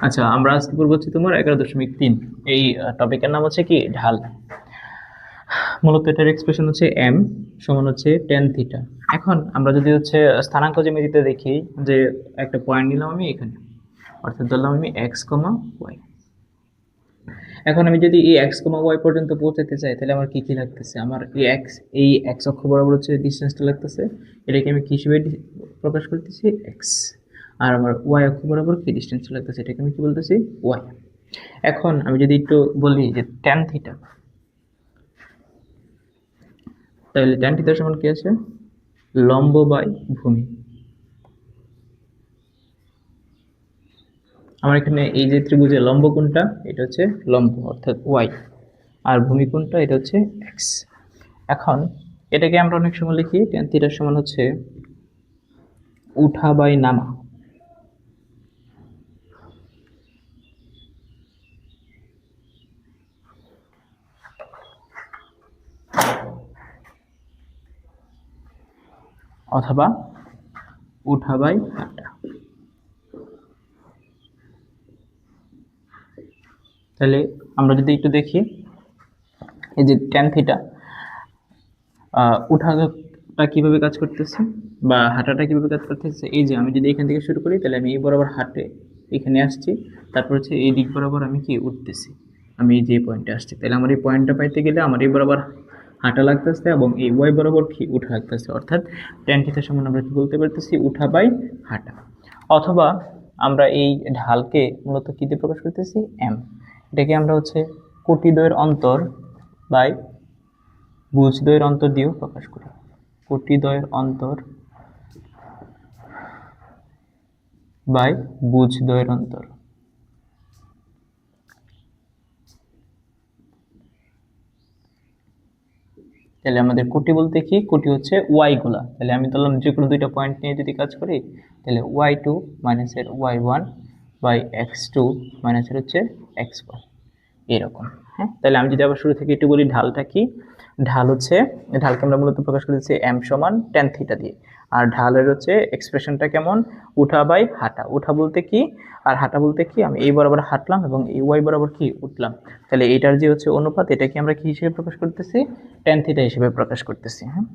আচ্ছা, আমরা আজকে পড়বো হচ্ছে তোমার 11.3। এই টপিকের নাম হচ্ছে কি ঢাল। মূলত এটার এক্সপ্রেশন হচ্ছে m সমান হচ্ছে tan থিটা। এখন আমরা যদি হচ্ছে স্থানাঙ্ক জ্যামিতিতে দেখি যে একটা পয়েন্ট নিলাম আমি এখানে, অর্থাৎ ধরলাম আমি x, y। এখন আমি যদি এই x, y পর্যন্ত পৌঁছাতে চাই তাহলে আমার কি কি লাগতেছে? আমার এই x অক্ষ বরাবর হচ্ছে ডিসটেন্সটা লাগতেছে, এটাকে আমি কি হিসেবে প্রকাশ করতেছি? x। আর আমার y অক্ষ বরাবর কি ডিসটেন্সটা লাগতেছে, এটাকে আমি কি বলতেছি? y। এখন আমি যদি একটু বলি যে tan থিটা, তাহলে tan থিটা সমান কি আছে? লম্ব বাই ভূমি। আমার এখানে এই যে ত্রিভুজের লম্ব কোনটা? এটা হচ্ছে লম্ব অর্থাৎ y, আর ভূমি কোনটা? এটা হচ্ছে x। এখন এটাকে আমরা অনেক সময় লিখি tan থিটার সমান হচ্ছে উঠা বাই নামা, অথবা উঠা বাই হাঁটা। তাহলে আমরা যদি একটু দেখি এই যে tan থিটা উঠাটা কিভাবে কাজ করতেছে বা হাঁটাটা কিভাবে কাজ করতেছে, এই যে আমি যদি এখান থেকে শুরু করি তাহলে আমি এই বরাবর হাঁটে এখানে আসছি, তারপর হচ্ছে এই দিক বরাবর আমি কি উঠতেছি, আমি এই যে পয়েন্টে আসছি, তাহলে আমার এই পয়েন্টটা পাইতে গেলে আমার এই বরাবর হাঁটা লাগতেছে এবং এই ওয়াই বরাবর কি উঠা লাগতেছে, অর্থাৎ tan থিটার সমান আমরা কি বলতে পারতেছি? উঠা বাই হাঁটা। অথবা আমরা এই ঢালকে মূলত কি দিয়ে প্রকাশ করতেছি? m। এটাকে আমরা হচ্ছে কোটিদ্বয়ের অন্তর বাই ভুজদ্বয়ের অন্তর দিয়েও প্রকাশ করি। কোটিদ্বয়ের অন্তর বাই ভুজদ্বয়ের অন্তর। তাহলে আমাদের কোটি বলতে কি? কোটি হচ্ছে ওয়াই গুলা। তাহলে আমি ধরলাম যে কোনো দুইটা পয়েন্ট নিয়ে যদি কাজ করি তাহলে y2 মাইনাসের y1 বাই x2 মাইনাসের হচ্ছে x1, এরকম। হ্যাঁ, তাহলে আমি যদি আবার শুরু থেকে একটু বলি ঢালটা কি। ঢাল হচ্ছে, ঢালকে আমরা মূলত প্রকাশ করেছি m সমান tan থিটা দিয়ে। আর ঢালের হচ্ছে এক্সপ্রেশনটা কেমন? উঠা বাই হাঁটা। উঠা বলতে কি আর হাঁটা বলতে কি? আমি এই বরাবর হাঁটলাম এবং এই ওয়াই বরাবর কি উঠলাম, তাহলে এটার যে হচ্ছে অনুপাত, এটাকে আমরা কি হিসেবে প্রকাশ করতেছি? tan থিটা হিসেবে প্রকাশ করতেছি। হ্যাঁ,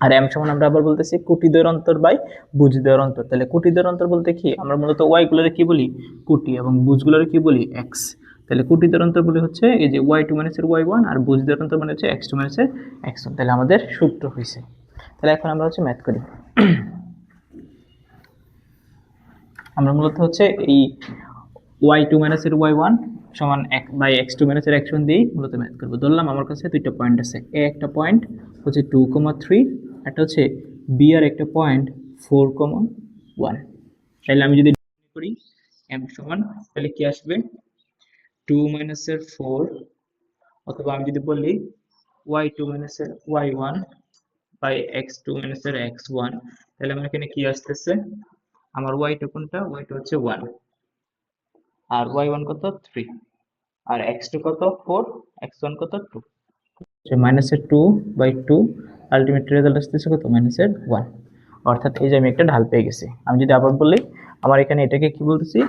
আর m সমান আমরা আবার বলতেছি কোটিদ্বয়ের অন্তর বাই ভুজদ্বয়ের অন্তর। তাহলে কোটিদ্বয়ের অন্তর বলতে কি? আমরা মূলত ওয়াই গুলোরে কি বলি? কোটি, এবং ভুজগুলোরে কি বলি? এক্স। তাহলে কোটিদ্বয়ের অন্তর বলে হচ্ছে এই যে y2 মাইনাসের y1, আর ভুজদ্বয়ের অন্তর মানে হচ্ছে x2 মাইনাসের x1। তাহলে আমাদের সূত্র হয়েছে। তাহলে এখন আমরা হচ্ছে ম্যাথ করি। আমরা মূলত হচ্ছে এই y2 মাইনাসের y1 সমান বাই x2 মাইনাসের x1 দিয়েই মূলত ম্যাথ করবো। ধরলাম আমার কাছে দুইটা পয়েন্ট আছে, এ একটা পয়েন্ট হচ্ছে 2,3, একটা হচ্ছে বি আর একটা পয়েন্ট 4,1। তাহলে আমি যদি করি m সমান, তাহলে কি আসবে? 2 মাইনাসের 4, অথবা আমি যদি বলি y2 মাইনাসের y1 বাই x2 মাইনাসের x1, তাহলে আমার এখানে কি আসতেছে? আমার y2 কোনটা? y2 হচ্ছে 1, আর y1 কত? 3, আর x2 কত? 4, x1 কত? 2। মাইনাসের 2/2, আলটিমেট রেজাল্ট আসতেছে কত? মাইনাসের 1। অর্থাৎ এই যে আমি একটা ঢাল পেয়ে গেছি। আমি যদি আবার বলি, আমার এখানে এটাকে কি বলতেছি?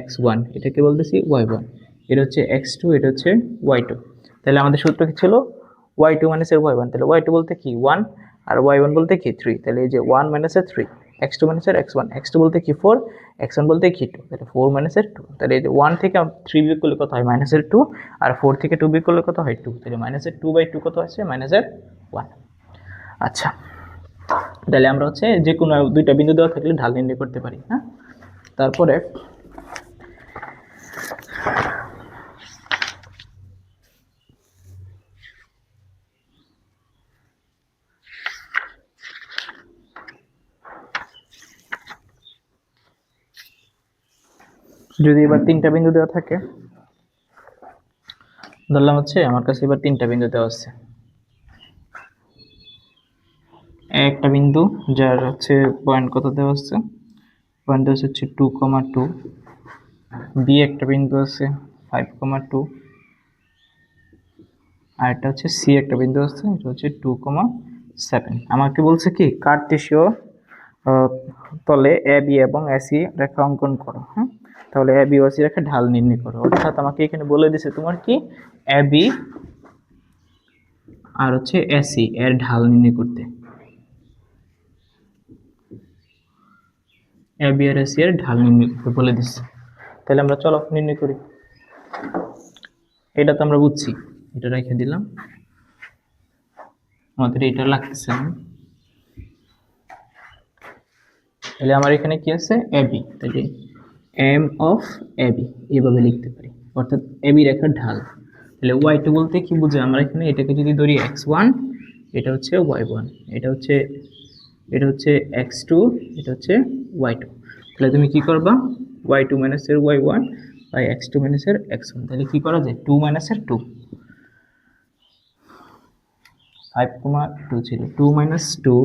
x1, এটাকে বলতেছি y1, এটা হচ্ছে x2, এটা হচ্ছে y2। তাহলে আমাদের সূত্র কি ছিল? y2 মাইনাসের y1। তাহলে y2 বলতে কি? 1, আর y1 বলতে কি? 3। তাহলে এই যে 1 মাইনাসের 3, x2 মাইনাসের x1, x2 বলতে কি? 4, x1 বলতে কি? 2। তাহলে 4 মাইনাসের 2। তাহলে এই যে 1 থেকে 3 বিয়োগ করলে কত হয়? মাইনাসের 2। আর 4 থেকে 2 বিয়োগ করলে কত হয়? 2। তাহলে মাইনাসের 2/2 কত আছে? মাইনাসের 1। আচ্ছা, তাহলে আমরা হচ্ছে যে কোনো দুইটা বিন্দু দেওয়া থাকলে ঢাল নির্ণয় করতে পারি। হ্যাঁ, তারপরে যদি এবার তিনটা বিন্দু দেওয়া থাকে, ধরলাম হচ্ছে আমার কাছে এবার তিনটা বিন্দু দেওয়া আছে। একটা বিন্দু যার হচ্ছে পয়েন্ট কত দেওয়া আছে? পয়েন্ট দেওয়া হচ্ছে 2,2। বি একটা বিন্দু আছে 5,2, আর এটা হচ্ছে সি একটা বিন্দু আছে, এটা হচ্ছে 2,7। আমাকে বলছে কি কার্টেসীয় আহ, তলে এ বি এবং এসি রেখা অঙ্কন করো। হ্যাঁ, তাহলে এ বি ও সি রেখা ঢাল নির্ণয় করো। অর্থাৎ আমাকে এখানে বলে দিছে তোমার কি এ বি আর হচ্ছে এসি এর ঢাল নির্ণয় করতে। এ বি আর এসি এর ঢাল নির্ণয় করতে বলে দিচ্ছে। তাহলে আমরা চলো নির্ণয় করি। এটা তো আমরা বুঝছি, এটা রেখে দিলাম, আমাদের এটা লাগতেছে না। তাহলে আমার এখানে কি আছে এবি, তাহলে এম অফ এবি এইভাবে লিখতে পারি, অর্থাৎ এবি রেখার ঢাল। তাহলে ওয়াই টু বলতে কি বুঝে, আমরা এখানে এটাকে যদি ধরি এক্স ওয়ান, এটা হচ্ছে ওয়াই ওয়ান, এটা হচ্ছে এক্স টু, এটা হচ্ছে ওয়াই টু। তাহলে তুমি কি করবা, ওয়াই টু মাইনাসের Y one by X two মাইনাসের এক্স ওয়ান। তাহলে কি করা যায়, টু মাইনাসের টু, 5, 2 ছিল, 2 minus two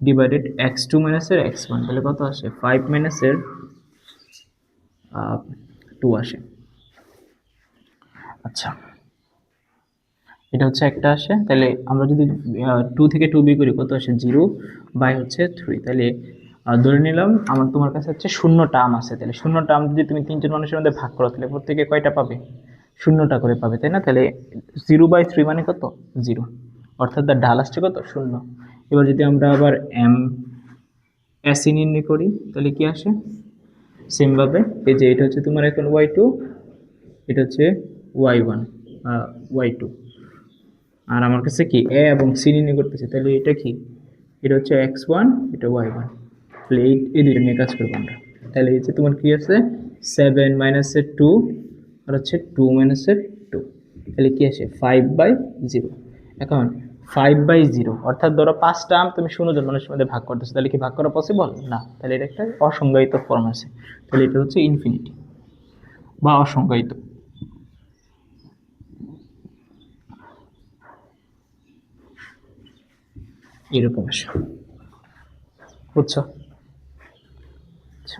divided X two মাইনাসের এক্স ওয়ান, তাহলে কত আসে 5 মাইনাসের 2 আসে। আচ্ছা, এটা হচ্ছে একটা আসে। তাহলে আমরা যদি 2 থেকে 2 বিয়োগ করি কত আসে, 0 বাই হচ্ছে 3। তাহলে ধরে নিলাম আমার তোমার কাছে হচ্ছে শূন্য টার্ম আছে। তাহলে শূন্য টার্ম যদি তুমি তিনজন মানুষের মধ্যে ভাগ করো, তাহলে প্রত্যেকে কয়টা পাবে, শূন্যটা করে পাবে, তাই না? তাহলে 0/3 মানে কত, 0, অর্থাৎ তার ঢাল আসছে কত, শূন্য। এবার যদি আমরা আবার এম এসি নির্ণয় করি, তাহলে কি আসে, সেমভাবে এই যে এটা হচ্ছে তোমার এখন ওয়াই টু, এটা হচ্ছে ওয়াই ওয়ান, ওয়াই টু, আর আমার কাছে কি এ এবং সি নির্ণয় করতেছে। তাহলে এটা কি, এটা হচ্ছে এক্স ওয়ান, এটা ওয়াই ওয়ান। তাহলে এই দুটো নিয়ে কাজ করবো আমরা। তাহলে এই যে তোমার কি আছে 7 মাইনাসের 2 আর হচ্ছে 2 মাইনাসের 2, তাহলে কি আসে 5/0। এখন 5/0 অর্থাৎ ধরো 5টা আম তুমি 0 জন মানুষের মধ্যে ভাগ করতেছো, তাহলে কি ভাগ করা পসিবল না? তাহলে এটা একটা অসংজ্ঞায়িত ফর্ম আছে। তাহলে এটা হচ্ছে ইনফিনিটি বা অসংজ্ঞায়িত, এরকম আসে, বুঝছো? আচ্ছা।